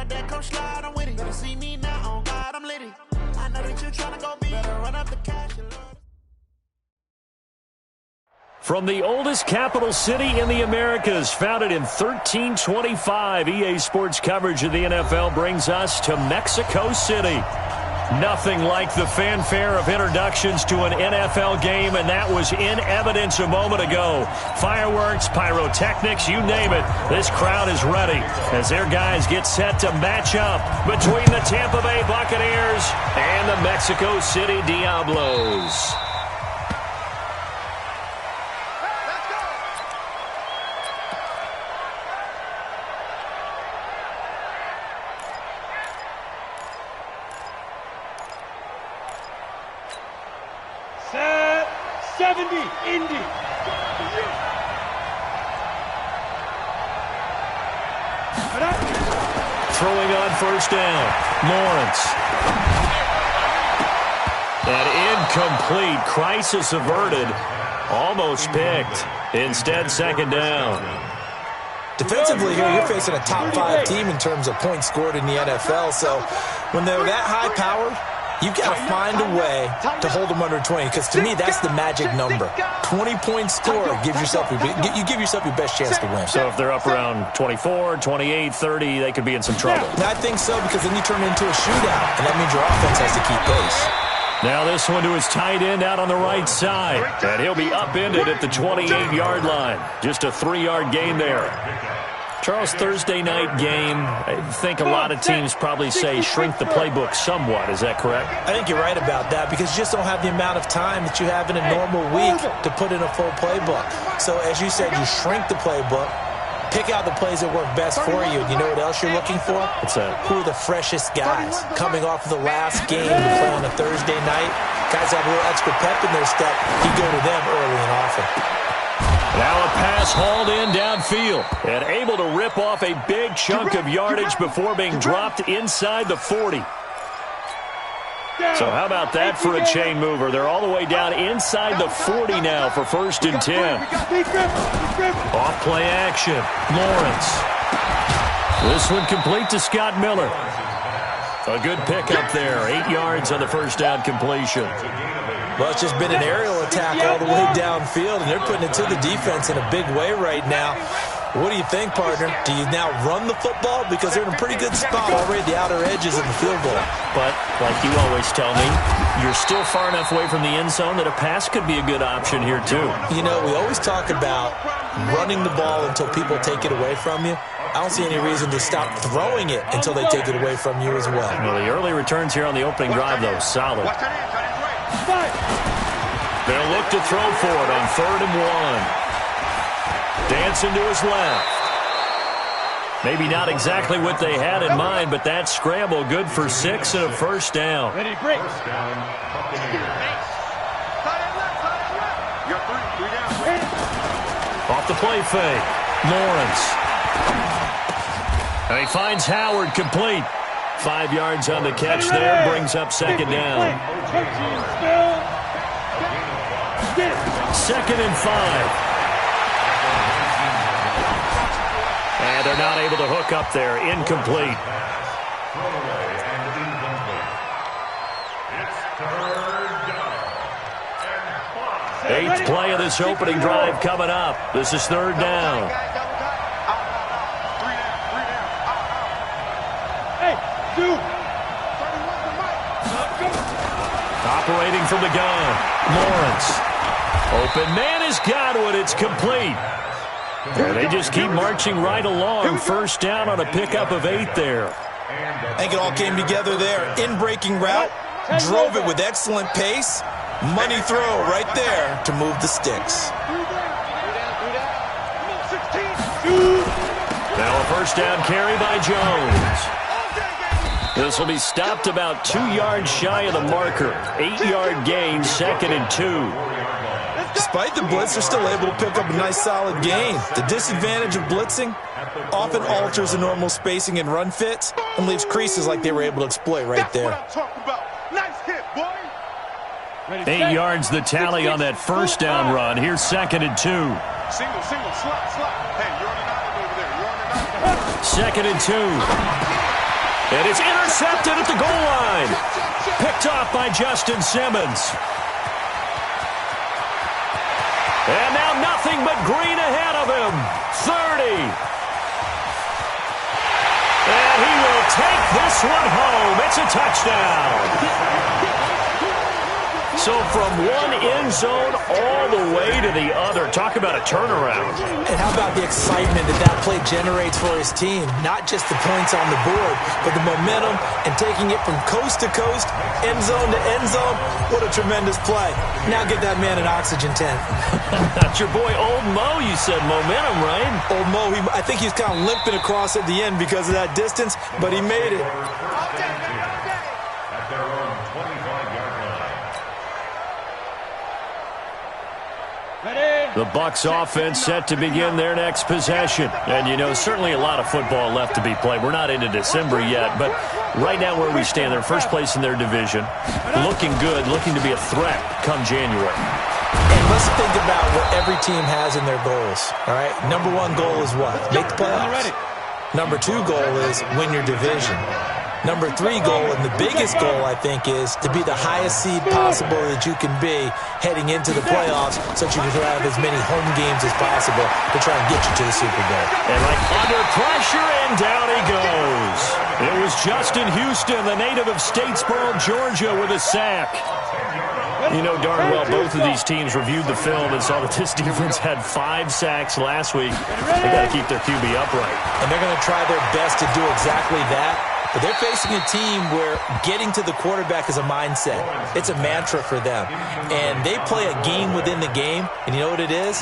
got that, come slide, I'm with it. Better see me now, on God, I'm litty. I know that you're trying to go big. Better run up the cash. From the oldest capital city in the Americas, founded in 1325, EA Sports coverage of the NFL brings us to Mexico City. Nothing like the fanfare of introductions to an NFL game, and that was in evidence a moment ago. Fireworks, pyrotechnics, you name it. This crowd is ready as their guys get set to match up between the Tampa Bay Buccaneers and the Mexico City Diablos. Indy. Throwing on first down, Lawrence. An incomplete, crisis averted, almost picked. Instead, second down. Defensively here, you're facing a top 5 team in terms of points scored in the NFL, so when they're that high-powered, you've got to find a way to hold them under 20, because to me, that's the magic number. 20-point score gives yourself you give yourself your best chance to win. So if they're up around 24, 28, 30, they could be in some trouble. I think so, because then you turn it into a shootout, and that means your offense has to keep pace. Now this one to his tight end out on the right side, and he'll be upended at the 28-yard line. Just a 3-yard gain there. Charles, Thursday night game, I think a lot of teams probably say shrink the playbook somewhat. Is that correct? I think you're right about that, because you just don't have the amount of time that you have in a normal week to put in a full playbook. So as you said, you shrink the playbook, pick out the plays that work best for you. And you know what else you're looking for? What's that? Who are the freshest guys coming off of the last game to play on a Thursday night? Guys have a little extra pep in their step. You go to them early and often. Now a pass hauled in downfield and able to rip off a big chunk of yardage before being dropped inside the 40. So how about that for a chain mover? They're all the way down inside the 40 now for 1st and 10. Off play action, Lawrence. This one complete to Scott Miller. A good pickup there, 8 yards on the first down completion. Well, it's just been an aerial attack all the way downfield, and they're putting it to the defense in a big way right now. What do you think, partner? Do you now run the football? Because they're in a pretty good spot already at the outer edges of the field goal. But, like you always tell me, you're still far enough away from the end zone that a pass could be a good option here, too. You know, we always talk about running the ball until people take it away from you. I don't see any reason to stop throwing it until they take it away from you as well. Well, the early returns here on the opening drive, though, solid. They'll look to throw for it on 3rd and 1. Dancing to his left. Maybe not exactly what they had in mind, but that scramble good for 6 and a first down. Off the play fake. Lawrence. And he finds Howard complete. 5 yards on the catch there, brings up 2nd down. 2nd and 5. And they're not able to hook up there. Incomplete. Eighth play of this opening drive coming up. This is 3rd down. Operating from the gun, Lawrence. Open man is Godwin. It's complete. And they just keep marching right along. First down on a pickup of 8 there. I think it all came together there. In-breaking route, drove it with excellent pace. Money throw right there to move the sticks. Now a first down carry by Jones. This will be stopped about 2 yards shy of the marker. 8-yard gain, 2nd and 2. Despite the blitz, they're still able to pick up a nice solid gain. The disadvantage of blitzing often alters the normal spacing and run fits and leaves creases like they were able to exploit right there. 8 yards the tally on that first down run. Here's 2nd and 2. Single, slot. Hey, you're on an island over there. You're on an island. 2nd and 2. And it's intercepted at the goal line. Picked off by Justin Simmons. And now nothing but green ahead of him. 30. And he will take this one home. It's a touchdown. So from one end zone all the way to the other. Talk about a turnaround. And how about the excitement that play generates for his team? Not just the points on the board, but the momentum and taking it from coast to coast, end zone to end zone. What a tremendous play. Now get that man an oxygen tent. That's your boy Old Mo, you said. Momentum, right? Old Mo, I think he's kind of limping across at the end because of that distance, but he made it. At their own 25-yard line. The Bucs offense set to begin their next possession. And, you know, certainly a lot of football left to be played. We're not into December yet, but right now where we stand, they're first place in their division. Looking good, looking to be a threat come January. And let's think about what every team has in their goals, all right? Number one goal is what? Make the playoffs. Number two goal is win your division. Number three goal, and the biggest goal, I think, is to be the highest seed possible that you can be heading into the playoffs so that you can have as many home games as possible to try and get you to the Super Bowl. And right under pressure, and down he goes. It was Justin Houston, the native of Statesboro, Georgia, with a sack. You know darn well both of these teams reviewed the film and saw that this defense had 5 sacks last week. They got to keep their QB upright. And they're going to try their best to do exactly that. But they're facing a team where getting to the quarterback is a mindset. It's a mantra for them. And they play a game within the game. And you know what it is?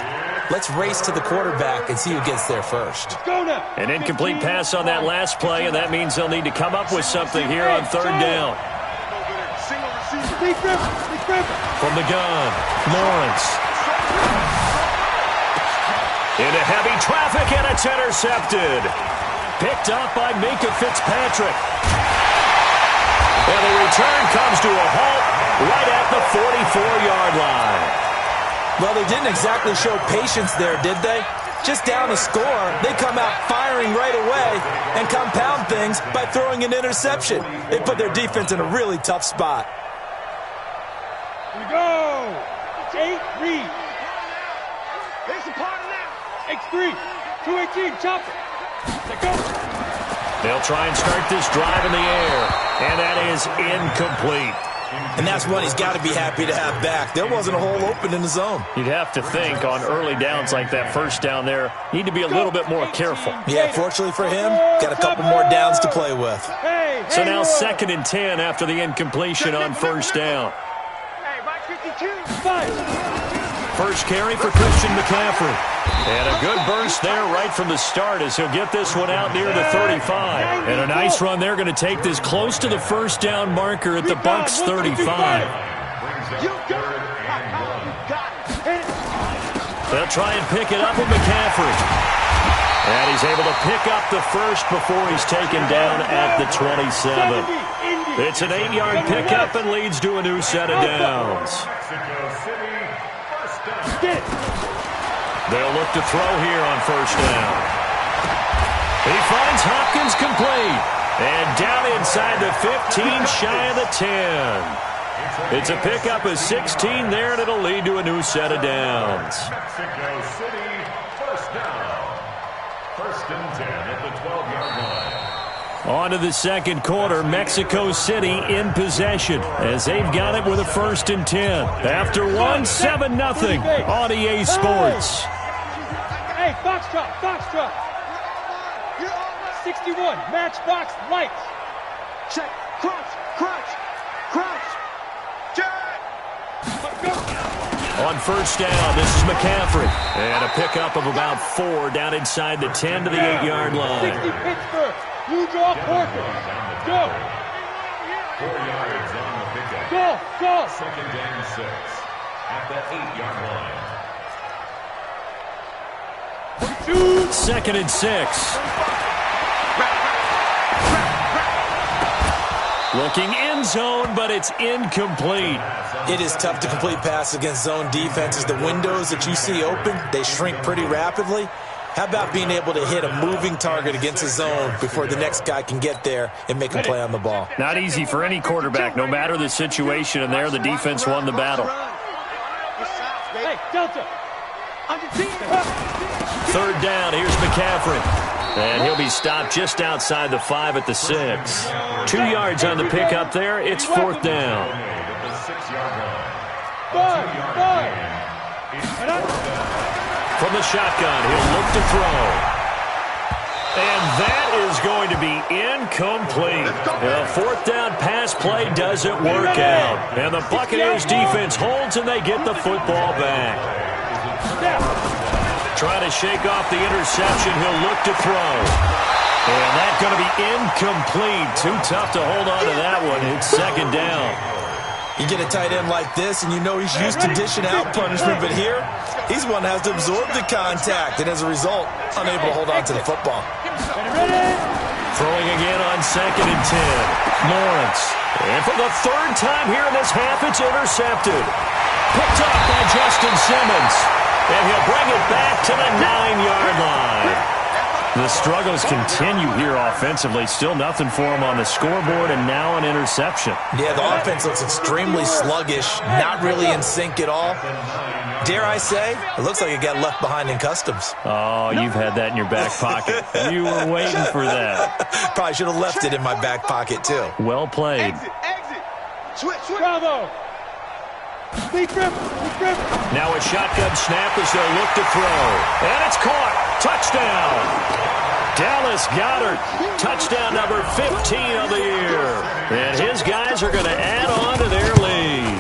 Let's race to the quarterback and see who gets there first. An incomplete pass on that last play, and that means they'll need to come up with something here on third down. From the gun, Lawrence. Into heavy traffic, and it's intercepted. Picked up by Minkah Fitzpatrick. And the return comes to a halt right at the 44-yard line. Well, they didn't exactly show patience there, did they? Just down a score, they come out firing right away and compound things by throwing an interception. They put their defense in a really tough spot. Here we go. It's 8-3. Here's the party now. X3. 218. Chop it. They'll try and start this drive in the air, and that is incomplete. And that's one he's got to be happy to have back. There wasn't a hole open in the zone. You'd have to think on early downs like that first down there, need to be a little bit more careful. Yeah, fortunately for him, got a couple more downs to play with. So now 2nd and 10 after the incompletion on first down. First carry for Christian McCaffrey. And a good burst there right from the start as he'll get this one out near the 35. And a nice run there, going to take this close to the first down marker at the Bucs 35. They'll try and pick it up with McCaffrey. And he's able to pick up the first before he's taken down at the 27. It's an 8-yard pickup and leads to a new set of downs. They'll look to throw here on first down. He finds Hopkins complete. And down inside the 15, shy of the 10. It's a pickup of 16 there, and it'll lead to a new set of downs. Mexico City, first down. 1st and 10 at the 12-yard line. On to the second quarter, Mexico City in possession as they've got it with a 1st and 10. After one, 7-0 on EA Sports. Hey, Foxtrot. 61, matchbox lights. Check, crunch. Check. On first down, this is McCaffrey. And a pickup of about 4 down inside the 10 to the 8-yard line. 60, Pittsburgh. Blue draw, Porter. Go. 4 yards on the pickup. Go. 2nd and 6 at the 8-yard line. 2nd and 6. Looking end zone, but it's incomplete. It is tough to complete passes against zone defenses. The windows that you see open, they shrink pretty rapidly. How about being able to hit a moving target against his zone before the next guy can get there and make a play on the ball? Not easy for any quarterback, no matter the situation, and there the defense won the battle. Hey, Delta. Third down, here's McCaffrey. And he'll be stopped just outside the 5 at the 6. 2 yards on the pickup there. It's fourth down. From the shotgun, he'll look to throw. And that is going to be incomplete. The fourth down pass play doesn't work out. And the Buccaneers defense holds and they get the football back. Trying to shake off the interception, he'll look to throw. And that's going to be incomplete. Too tough to hold on to that one. It's second down. You get a tight end like this, and you know he's used to dishing out punishment, but here, he's one that has to absorb the contact, and as a result, unable to hold on to the football. Throwing again on second and 10. Lawrence. And for the third time here in this half, it's intercepted. Picked up by Justin Simmons. And he'll bring it back to the 9-yard line. The struggles continue here offensively. Still nothing for him on the scoreboard, and now an interception. Yeah, the offense looks extremely sluggish, not really in sync at all. Dare I say, it looks like it got left behind in customs. Oh, you've had that in your back pocket. You were waiting for that. Probably should have left it in my back pocket, too. Well played. Exit. Switch. Bravo. Now a shotgun snap as they'll look to throw. And it's caught. Touchdown. Dallas Goedert. Touchdown number 15 of the year. And his guys are going to add on to their lead.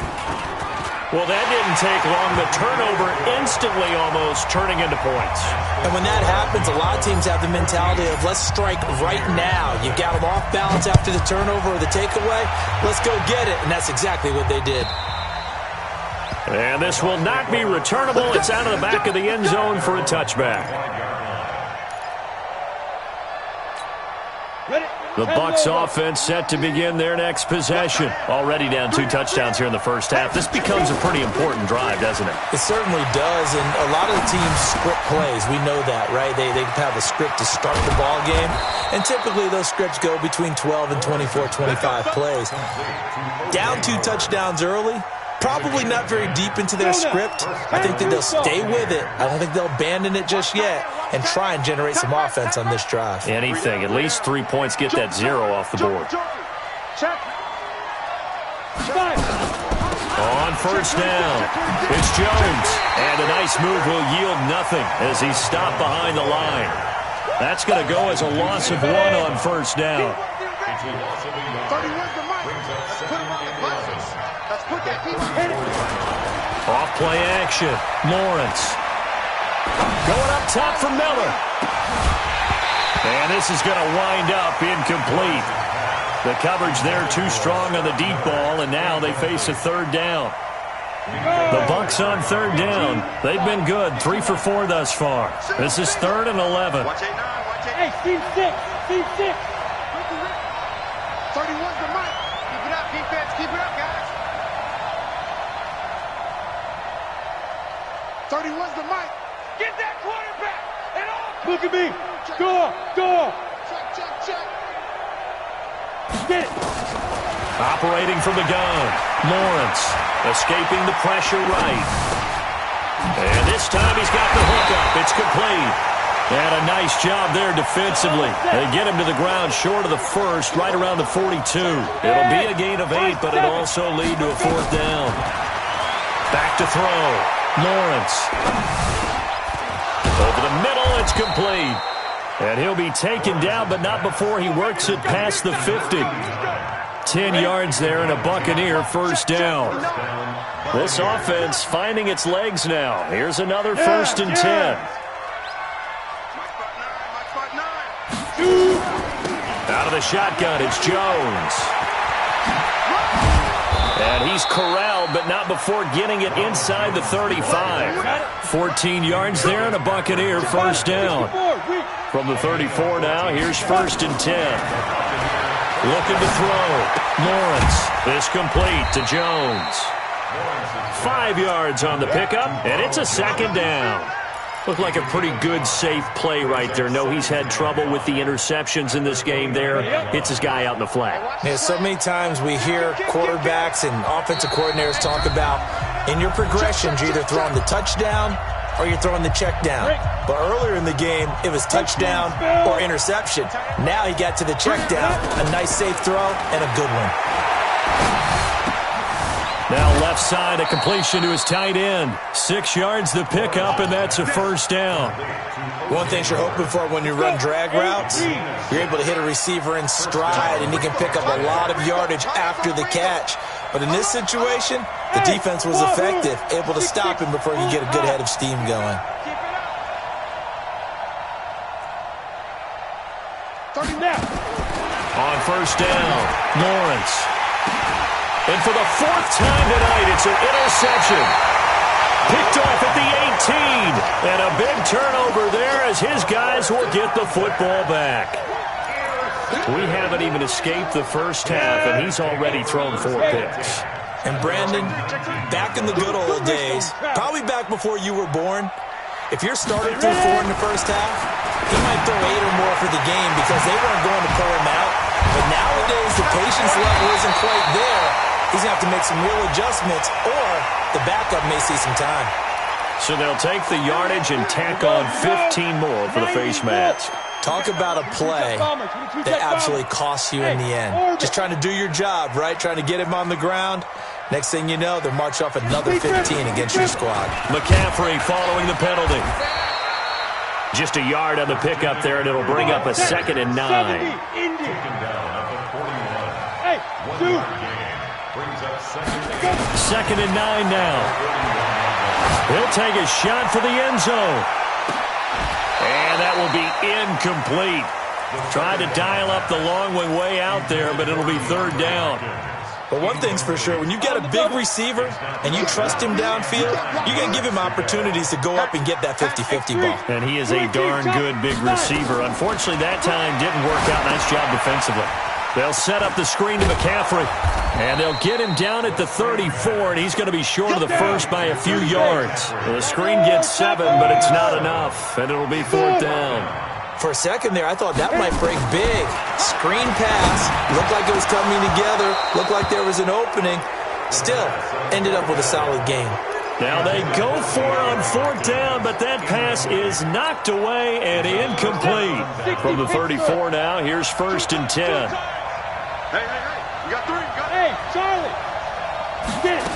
Well, that didn't take long. The turnover instantly almost turning into points. And when that happens, a lot of teams have the mentality of let's strike right now. You've got them off balance after the turnover or the takeaway. Let's go get it. And that's exactly what they did. And this will not be returnable. It's out of the back of the end zone for a touchback. The Bucs offense set to begin their next possession. Already down 2 touchdowns here in the first half. This becomes a pretty important drive, doesn't it? It certainly does, and a lot of the teams script plays. We know that, right? They have a script to start the ball game, and typically those scripts go between 12 and 24, 25 plays. Down 2 touchdowns early, probably not very deep into their script. I think that they'll stay with it. I don't think they'll abandon it just yet and try and generate some offense on this drive. Anything. At least 3 points. Get that 0 off the board. On first down, it's Jones. And a nice move will yield nothing as he's stopped behind the line. That's going to go as a loss of 1 on first down. Off play action. Lawrence. Going up top for Miller. And this is going to wind up incomplete. The coverage there too strong on the deep ball, and now they face a third down. The Bucs on third down. They've been good. 3 for 4 thus far. This is 3rd and 11. Hey, team 6. 31's the mic. Keep it up, defense. Keep it up, guys. 31's the mic. Get that quarterback. And off. Look at me. Go. Check. Get it. Operating from the gun. Lawrence escaping the pressure right. And this time he's got the hookup. It's complete. And a nice job there defensively. They get him to the ground short of the first, right around the 42. It'll be a gain of 8, but it'll also lead to a 4th down. Back to throw. Lawrence. Over the middle, it's complete. And he'll be taken down, but not before he works it past the 50. 10 yards there and a Buccaneer first down. This offense finding its legs now. Here's another 1st and 10. Out of the shotgun, it's Jones. And he's corralled, but not before getting it inside the 35. 14 yards there and a Buccaneer first down. From the 34 now, here's 1st and 10. Looking to throw. Lawrence. This complete to Jones. 5 yards on the pickup, and it's a 2nd down. Looked like a pretty good, safe play right there. No, he's had trouble with the interceptions in this game there. Hits his guy out in the flat. Yeah, so many times we hear quarterbacks and offensive coordinators talk about in your progressions, you're either throwing the touchdown or you're throwing the check down. But earlier in the game, it was touchdown or interception. Now he got to the check down, a nice safe throw, and a good one. Now left side, a completion to his tight end. 6 yards the pickup, and that's a first down. One thing you're hoping for when you run drag routes, you're able to hit a receiver in stride, and he can pick up a lot of yardage after the catch. But in this situation, the defense was effective, able to stop him before you get a good head of steam going. On first down, Lawrence. And for the 4th time tonight, it's an interception. Picked off at the 18. And a big turnover there as his guys will get the football back. We haven't even escaped the first half, and he's already thrown 4 picks. And Brandon, back in the good old days, probably back before you were born, if your starter threw 4 in the first half, he might throw 8 or more for the game because they weren't going to pull him out. But nowadays, the patience level isn't quite there. He's going to have to make some real adjustments, or the backup may see some time. So they'll take the yardage and tack on 15 more for the face mask. Talk about a play that absolutely costs you in the end. Just trying to do your job, right? Trying to get him on the ground. Next thing you know, they'll march off another 15 against your squad. McCaffrey following the penalty. Just a yard on the pickup there, and it'll bring up a 2nd and 9. Second and 9 now. He'll take a shot for the end zone. And that will be incomplete. Tried to dial up the long way out there, but it'll be 3rd down. But one thing's for sure, when you got a big receiver and you trust him downfield, you're going to give him opportunities to go up and get that 50-50 ball. And he is a darn good big receiver. Unfortunately, that time didn't work out. Nice job defensively. They'll set up the screen to McCaffrey. And they'll get him down at the 34, and he's going to be short of the first by a few yards. The screen gets 7, but it's not enough, and it'll be 4th down. For a second there, I thought that might break big. Screen pass. Looked like it was coming together. Looked like there was an opening. Still, ended up with a solid game. Now they go for it on 4th down, but that pass is knocked away and incomplete. From the 34 now, here's 1st and 10. Hey, you got 3. Hey, Charlie. Get it.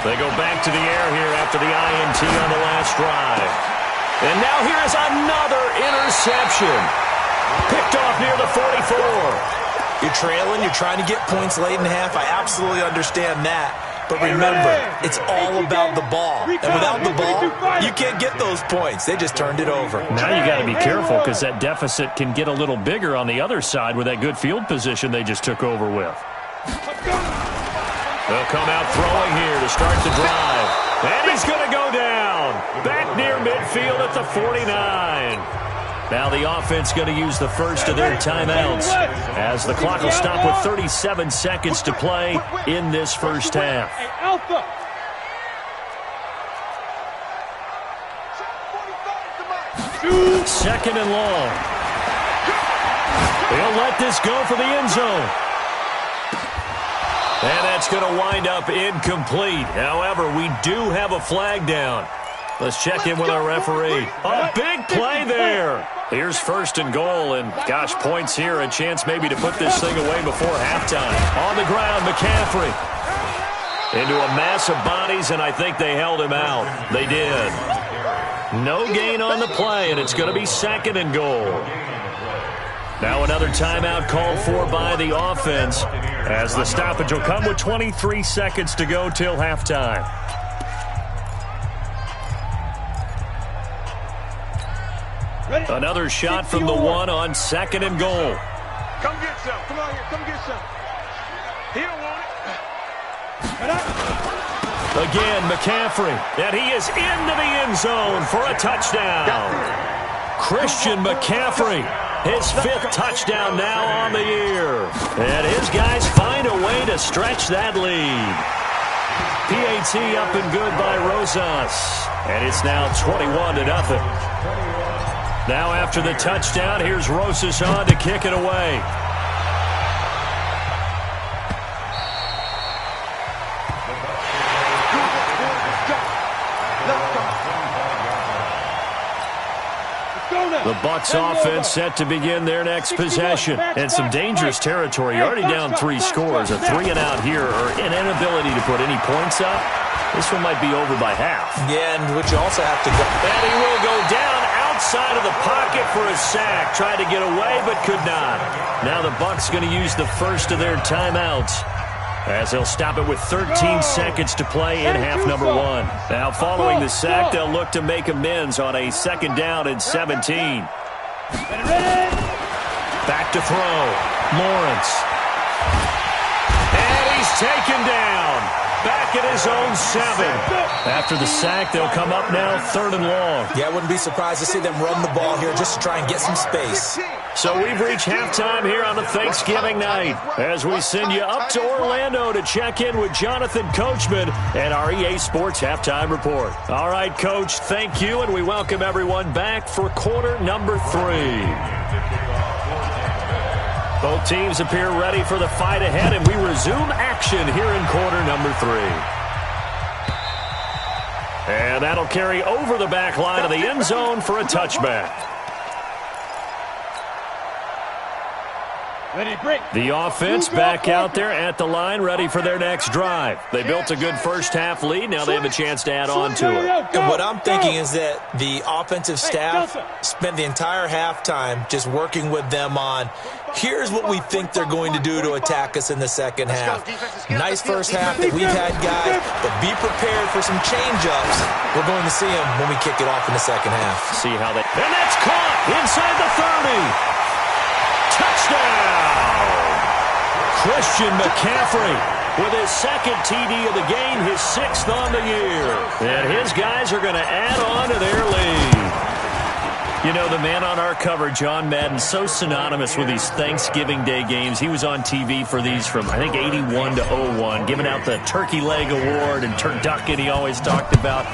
They go back to the air here after the INT on the last drive. And now here is another interception. Picked off near the 44. You're trailing. You're trying to get points late in the half. I absolutely understand that. But remember, it's all about the ball. And without the ball, you can't get those points. They just turned it over. Now you got to be careful because that deficit can get a little bigger on the other side with that good field position they just took over with. They'll come out throwing here to start the drive. And he's going to go down. Back near midfield at the 49. Now the offense going to use the first of their timeouts as the clock will stop with 37 seconds to play in this first half. Alpha. Second and long. They'll let this go for the end zone. And that's going to wind up incomplete. However, we do have a flag down. Let's check in with our referee. A big play there. Here's 1st and goal, and gosh, points here. A chance maybe to put this thing away before halftime. On the ground, McCaffrey. Into a mass of bodies, and I think they held him out. They did. No gain on the play, and it's going to be 2nd and goal. Now another timeout called for by the offense as the stoppage will come with 23 seconds to go till halftime. Another shot from the 1 on 2nd and goal. Come get some. Come on here. Come get some. He don't want it. Again, McCaffrey. And he is into the end zone for a touchdown. Christian McCaffrey. His 5th touchdown now on the year. And his guys find a way to stretch that lead. PAT up and good by Rosas. And it's now 21-0. Now after the touchdown, here's Rosas on to kick it away. The Bucs offense set to begin their next possession. And some dangerous territory. You're already down 3 scores. A 3-and-out here, or an inability to put any points up. This one might be over by half. Yeah, and what you also have to go. And he will go down outside of the pocket for a sack. Tried to get away, but could not. Now the Bucs going to use the first of their timeouts, as they'll stop it with 13 seconds to play in half number 1. Now, following the sack, they'll look to make amends on a 2nd down and 17. Back to throw. Lawrence. And he's taken down. Back at his own 7. After the sack, they'll come up now 3rd and long. Yeah, I wouldn't be surprised to see them run the ball here just to try and get some space. So we've reached halftime here on a Thanksgiving night as we send you up to Orlando to check in with Jonathan Coachman and our EA Sports Halftime Report. All right, Coach, thank you, and we welcome everyone back for quarter number 3. Both teams appear ready for the fight ahead, and we resume action here in quarter number 3. And that'll carry over the back line of the end zone for a touchback. The offense back out there at the line, ready for their next drive. They built a good first half lead. Now they have a chance to add on to it. And what I'm thinking is that the offensive staff spent the entire halftime just working with them on, here's what we think they're going to do to attack us in the second half. Nice first half that we've had, guys, but be prepared for some change-ups. We're going to see them when we kick it off in the second half. See how they... And that's caught inside the 30. Touchdown! Christian McCaffrey with his 2nd TD of the game, his 6th on the year. And his guys are going to add on to their lead. You know, the man on our cover, John Madden, so synonymous with these Thanksgiving Day games. He was on TV for these from, I think, 81 to 01, giving out the Turkey Leg Award and turducken he always talked about.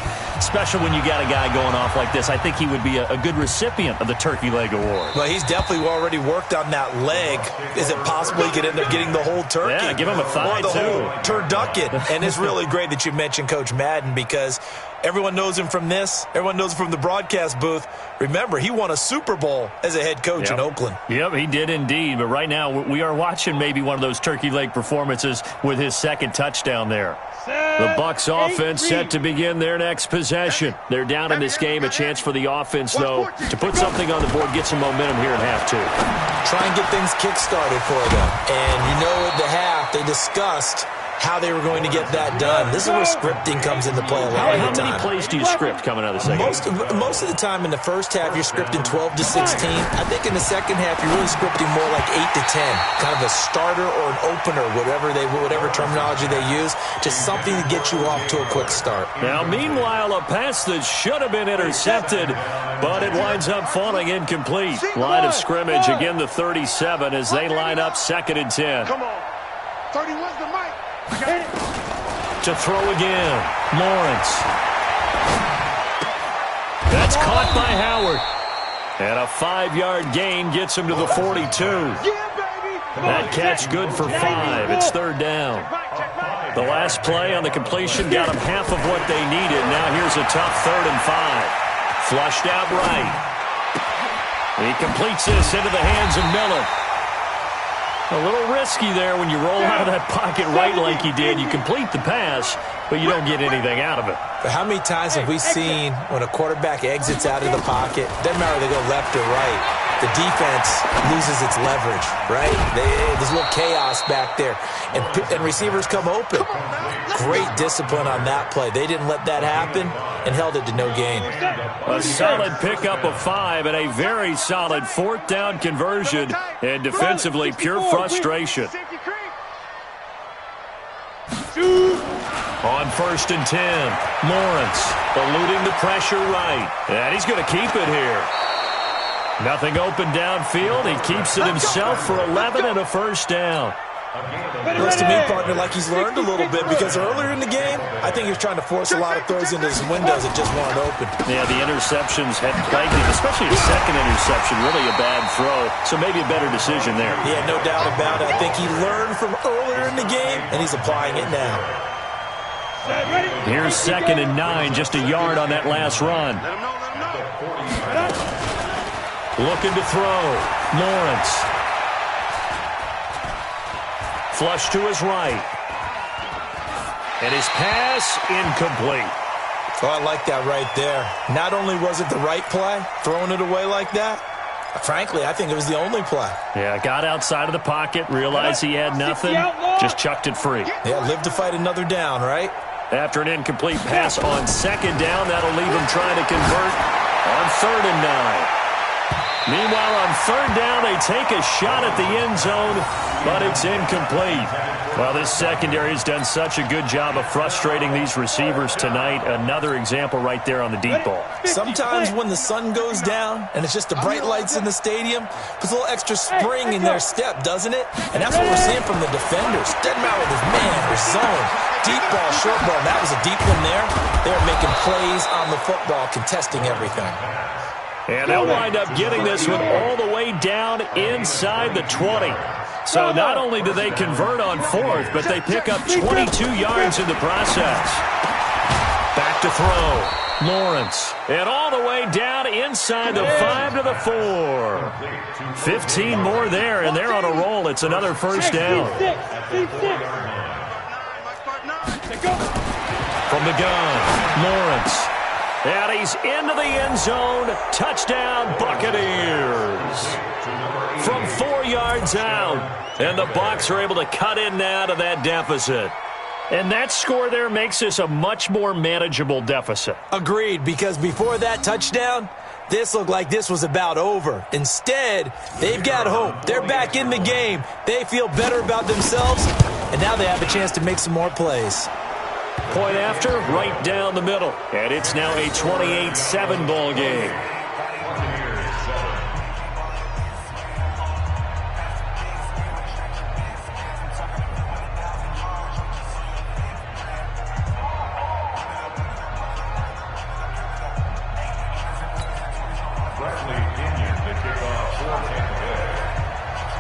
Special when you got a guy going off like this. I think he would be a good recipient of the Turkey Leg Award. Well, he's definitely already worked on that leg. Is it possible he could end up getting the whole turkey? Yeah, give him a thigh, or the too. whole turducken. And it's really great that you mentioned Coach Madden, because everyone knows him from this. Everyone knows him from the broadcast booth. Remember, he won a Super Bowl as a head coach in Oakland. Yep, he did indeed. But right now, we are watching maybe one of those turkey leg performances with his 2nd touchdown there. The Bucs offense set to begin their next possession. They're down in this game. A chance for the offense, though, to put something on the board, get some momentum here in half 2. Try and get things kick-started for them. And you know, at the half, they discussed how they were going to get that done. This is where scripting comes into play a lot of the time. How many plays do you script coming out of the second half? Most of the time in the first half, you're scripting 12 to 16. I think in the second half, you're really scripting more like 8 to 10. Kind of a starter or an opener, whatever terminology they use. Just something to get you off to a quick start. Now, meanwhile, a pass that should have been intercepted, but it winds up falling incomplete. Line of scrimmage, again the 37 as they line up 2nd and 10. Come on. 31's the mic. To throw again, Lawrence. That's caught by Howard. And a 5-yard gain gets him to the 42. That catch good for 5. It's 3rd down. The last play on the completion got them half of what they needed. Now here's a tough 3rd and 5. Flushed out right. He completes this into the hands of Miller. A little risky there when you roll out of that pocket right like he did. You complete the pass, but you don't get anything out of it. But how many times have we seen when a quarterback exits out of the pocket, doesn't matter if they go left or right, the defense loses its leverage, right? There's a little chaos back there, and receivers come open. Great discipline on that play. They didn't let that happen and held it to no gain. A solid pickup of 5 and a very solid 4th down conversion, and defensively pure frustration. On 1st and 10, Lawrence eluding the pressure right, and he's going to keep it here. Nothing open downfield. He keeps it himself for 11 and a 1st down. Looks to me, partner, like he's learned a little bit, because earlier in the game, I think he was trying to force a lot of throws into his windows that just weren't open. Yeah, the interceptions had plagued him, especially his second interception, really a bad throw, so maybe a better decision there. Yeah, no doubt about it. I think he learned from earlier in the game, and he's applying it now. Here's 2nd and 9, just a yard on that last run. Looking to throw. Lawrence. Flush to his right. And his pass incomplete. Oh, I like that right there. Not only was it the right play, throwing it away like that, frankly, I think it was the only play. Yeah, got outside of the pocket, realized he had nothing, just chucked it free. Yeah, live to fight another down, right? After an incomplete pass on 2nd down, that'll leave him trying to convert on 3rd and 9. Meanwhile, on 3rd down, they take a shot at the end zone, but it's incomplete. Well, this secondary has done such a good job of frustrating these receivers tonight. Another example right there on the deep ball. Sometimes when the sun goes down and it's just the bright lights in the stadium, puts a little extra spring in their step, doesn't it? And that's what we're seeing from the defenders. Doesn't matter with his man or zone. Deep ball, short ball. That was a deep one there. They're making plays on the football, contesting everything. And they'll wind up getting this one all the way down inside the 20. So not only do they convert on 4th, but they pick up 22 yards in the process. Back to throw. Lawrence. And all the way down inside the 5 to the 4. 15 more there, and they're on a roll. It's another 1st down. From the gun, Lawrence. And he's into the end zone. Touchdown, Buccaneers. From 4 yards out. And the Bucs are able to cut in now to that deficit. And that score there makes this a much more manageable deficit. Agreed, because before that touchdown, this looked like this was about over. Instead, they've got hope. They're back in the game. They feel better about themselves, and now they have a chance to make some more plays. Point after, right down the middle. And it's now a 28-7 ball game.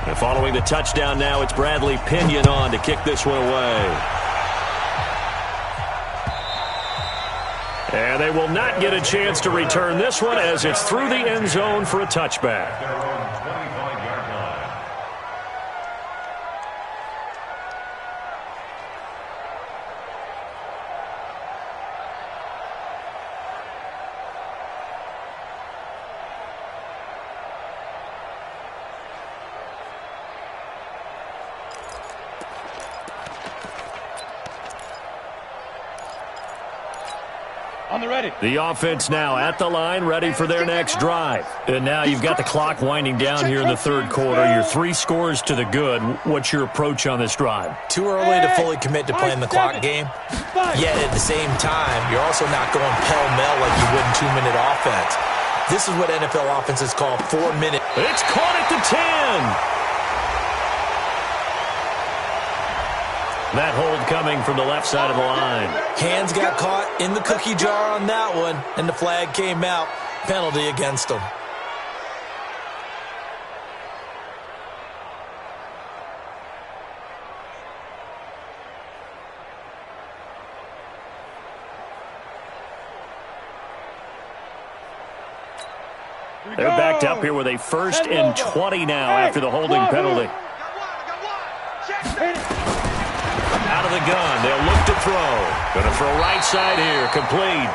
And following the touchdown now, it's Bradley Pinion on to kick this one away. And they will not get a chance to return this one as it's through the end zone for a touchback. The offense now at the line, ready for their next drive. And now you've got the clock winding down here in the 3rd quarter. Your 3 scores to the good. What's your approach on this drive? Too early to fully commit to playing the clock game. Yet at the same time, you're also not going pell-mell like you would in 2-minute offense. This is what NFL offenses call 4-minute. It's caught at the 10. That hold coming from the left side of the line. Hands got caught in the cookie jar on that one, and the flag came out. Penalty against them. They're backed up here with a 1st and 20 now after the holding penalty. Out of the gun, they'll look to throw. Going to throw right side here, complete.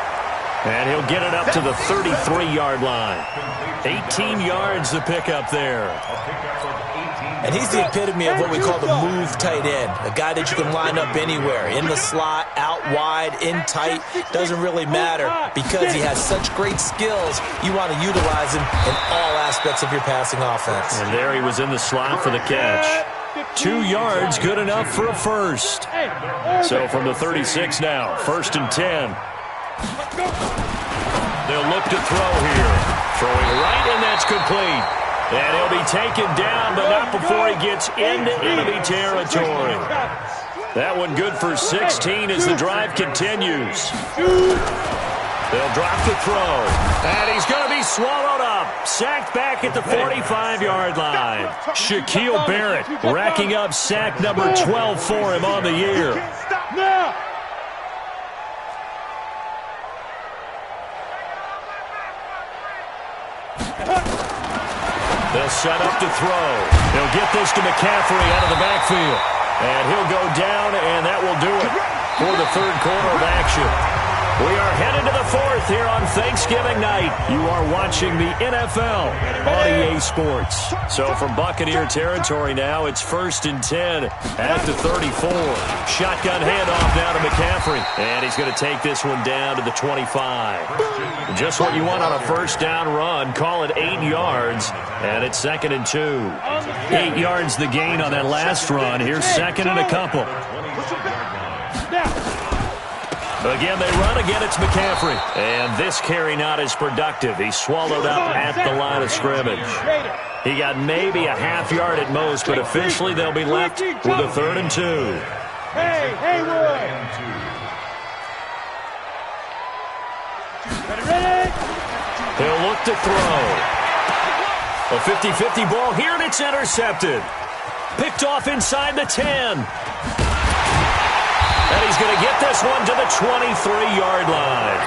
And he'll get it up to the 33-yard line. 18 yards to pick up there. And he's the epitome of what we call the move tight end. A guy that you can line up anywhere. In the slot, out wide, in tight. Doesn't really matter because he has such great skills. You want to utilize him in all aspects of your passing offense. And there he was in the slot for the catch. 2 yards, good enough for a first. So from the 36 now, 1st and 10. They'll look to throw here. Throwing right, and that's complete. And he'll be taken down, but not before he gets into enemy territory. That one good for 16 as the drive continues. They'll drop the throw. And he's going to be swallowed up. Sacked back at the 45-yard line. Shaquille Barrett racking up sack number 12 for him on the year. They'll set up to throw. He'll get this to McCaffrey out of the backfield. And he'll go down, and that will do it for the third quarter of action. We are headed to the fourth here on Thanksgiving night. You are watching the NFL on EA Sports. So from Buccaneer territory now, it's 1st and 10 at the 34. Shotgun handoff now to McCaffrey. And he's going to take this one down to the 25. Just what you want on a first down run. Call it 8 yards. And it's 2nd and 2. 8 yards the gain on that last run. Here's 2nd and a couple. Again, they run. Again, it's McCaffrey. And this carry not as productive. He's swallowed up at the line of scrimmage. He got maybe a half yard at most, but officially they'll be left with a 3rd and 2. Hey, Haywood! Ready? He'll look to throw. A 50-50 ball here, and it's intercepted. Picked off inside the 10. And he's going to get this one to the 23-yard line.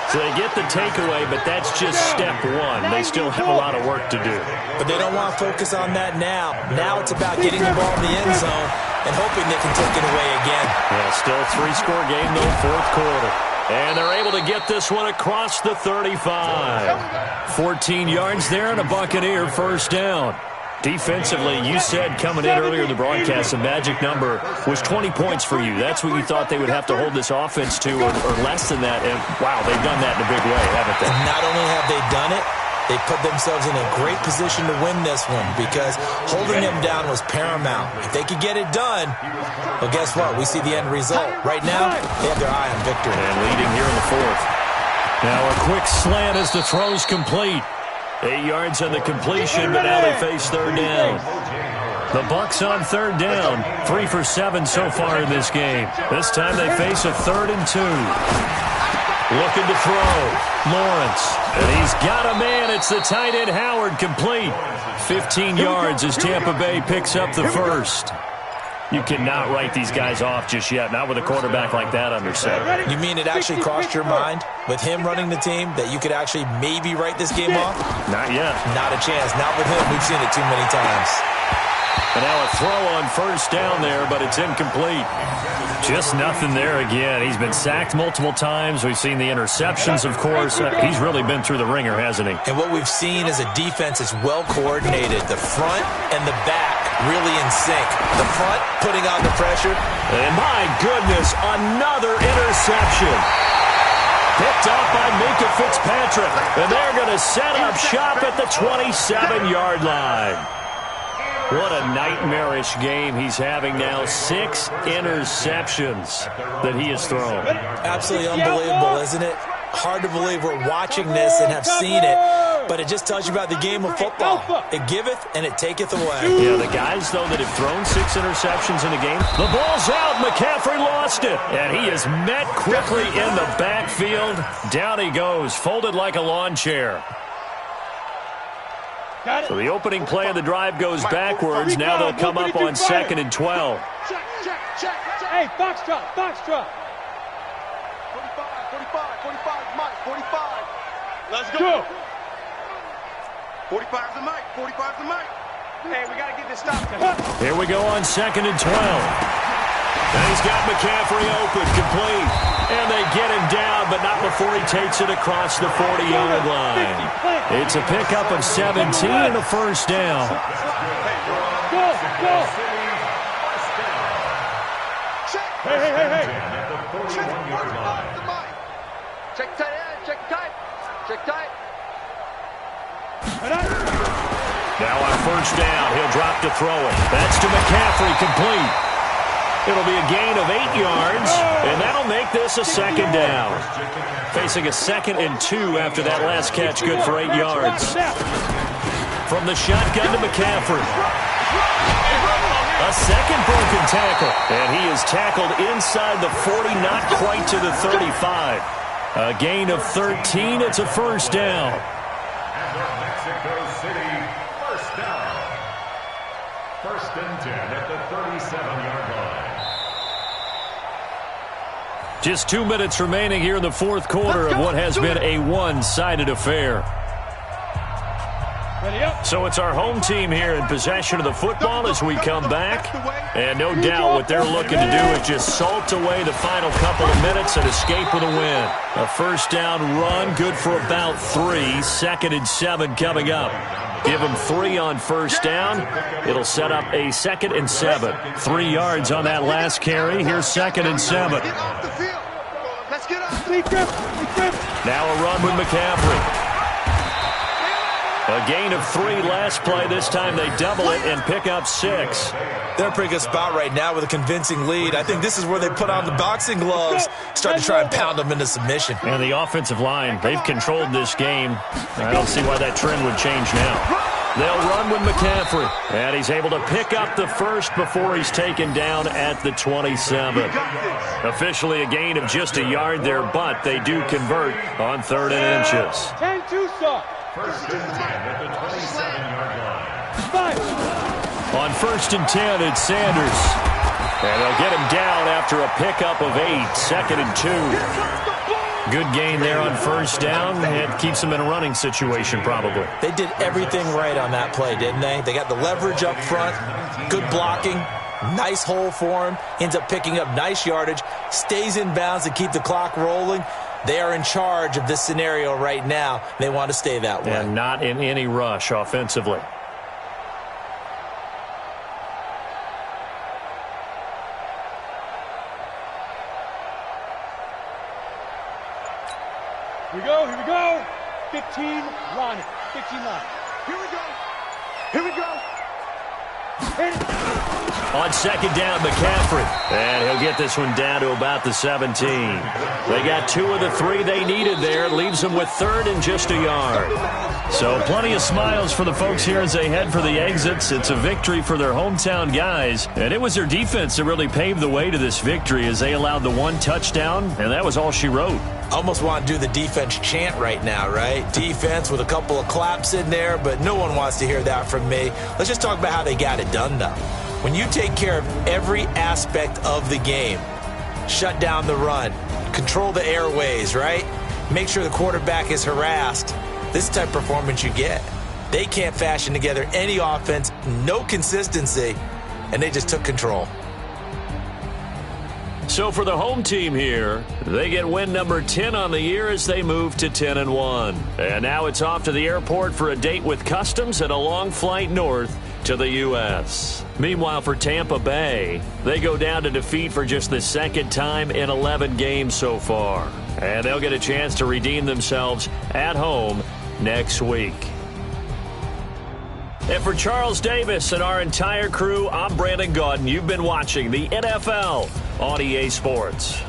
So they get the takeaway, but that's just step one. They still have a lot of work to do. But they don't want to focus on that now. Now it's about getting the ball in the end zone and hoping they can take it away again. Yeah, still a 3-score game, though, fourth quarter. And they're able to get this one across the 35. 14 yards there and a Buccaneer first down. Defensively, you said coming in earlier in the broadcast, the magic number was 20 points for you. That's what you thought they would have to hold this offense to, or less than that. And, wow, they've done that in a big way, haven't they? And not only have they done it, they put themselves in a great position to win this one because holding them down was paramount. If they could get it done, well, guess what? We see the end result. Right now, they have their eye on victory. And leading here in the fourth. Now a quick slant as the throw's complete. 8 yards on the completion, but now they face 3rd down. The Bucs on 3rd down. 3 for 7 so far in this game. This time they face a 3rd and 2. Looking to throw. Lawrence. And he's got a man. It's the tight end Howard, complete. 15 yards as Tampa Bay picks up the first. You cannot write these guys off just yet, not with a quarterback like that under center. You mean it actually crossed your mind with him running the team that you could actually maybe write this game off? Not yet. Not a chance. Not with him. We've seen it too many times. And now a throw on first down there, but it's incomplete. Just nothing there again. He's been sacked multiple times. We've seen the interceptions, of course. He's really been through the ringer, hasn't he? And what we've seen is a defense that's well coordinated. The front and the back really in sync. The front putting on the pressure. And my goodness, another interception. Picked up by Minka Fitzpatrick. And they're going to set up shop at the 27-yard line. What a nightmarish game he's having now. 6 interceptions that he has thrown. Absolutely unbelievable, isn't it? Hard to believe we're watching this and have seen it, but it just tells you about the game of football. It giveth and it taketh away. Yeah, the guys, though, that have thrown 6 interceptions in a game, the ball's out. McCaffrey lost it, and he is met quickly in the backfield. Down he goes, folded like a lawn chair. So the opening play of the drive goes backwards. Now they'll come up on 2nd and 12. Check. Hey, Foxtrot. 45, Mike, 45. Let's go. 45's the Mike. Hey, we got to get this stopped. Here we go on 2nd and 12. And he's got McCaffrey open, complete. And they get him down, but not before he takes it across the 40-yard line. It's a pickup of 17 and a first down. Go. Hey. Check tight. Now on first down, he'll drop to throw it. That's to McCaffrey, complete. It'll be a gain of 8 yards, and that'll make this a 2nd down. Facing a 2nd and 2 after that last catch, good for 8 yards. from the shotgun to McCaffrey. A second broken tackle, and he is tackled inside the 40, not quite to the 35. A gain of 13. It's a first down. And the Mexico City first down. 1st and 10 at the 37-yard line. Just 2 minutes remaining here in the fourth quarter of what has been a one-sided affair. So it's our home team here in possession of the football as we come back. And no doubt what they're looking to do is just salt away the final couple of minutes and escape with a win. A first down run, good for about 3. 2nd and 7 coming up. Give them 3 on first down. It'll set up a 2nd and 7. 3 yards on that last carry. Here's 2nd and 7. Now a run with McCaffrey. A gain of 3 last play. This time they double it and pick up 6. They're in a pretty good spot right now with a convincing lead. I think this is where they put on the boxing gloves, start to try and pound them into submission. And the offensive line, they've controlled this game. I don't see why that trend would change now. They'll run with McCaffrey. And he's able to pick up the first before he's taken down at the 27. Officially a gain of just a yard there, but they do convert on 3rd and inches. 10-2 stop. 1st and 10 at the 27-yard line. 5. On 1st and 10, it's Sanders. And they'll get him down after a pickup of 8. 2nd and 2. Good gain there on first down. It keeps them in a running situation probably. They did everything right on that play, didn't they? They got the leverage up front, good blocking, nice hole for him, ends up picking up nice yardage, stays in bounds to keep the clock rolling. They are in charge of this scenario right now. They want to stay that way. And not in any rush offensively. Here we go, here we go. 15 line. 15 line. Here we go. Here we go. On 2nd down, McCaffrey. And he'll get this one down to about the 17. They got 2 of the 3 they needed there. Leaves them with 3rd and just a yard. So plenty of smiles for the folks here as they head for the exits. It's a victory for their hometown guys. And it was their defense that really paved the way to this victory as they allowed the 1 touchdown. And that was all she wrote. Almost want to do the defense chant right now, right? Defense with a couple of claps in there, but no one wants to hear that from me. Let's just talk about how they got it done, though. When you take care of every aspect of the game, shut down the run, control the airways, right? Make sure the quarterback is harassed. This type of performance you get. They can't fashion together any offense, no consistency, and they just took control. So for the home team here, they get win number 10 on the year as they move to 10-1. And now it's off to the airport for a date with Customs and a long flight north to the U.S. Meanwhile, for Tampa Bay, they go down to defeat for just the 2nd time in 11 games so far. And they'll get a chance to redeem themselves at home next week. And for Charles Davis and our entire crew, I'm Brandon Gaudin. You've been watching the NFL on EA Sports.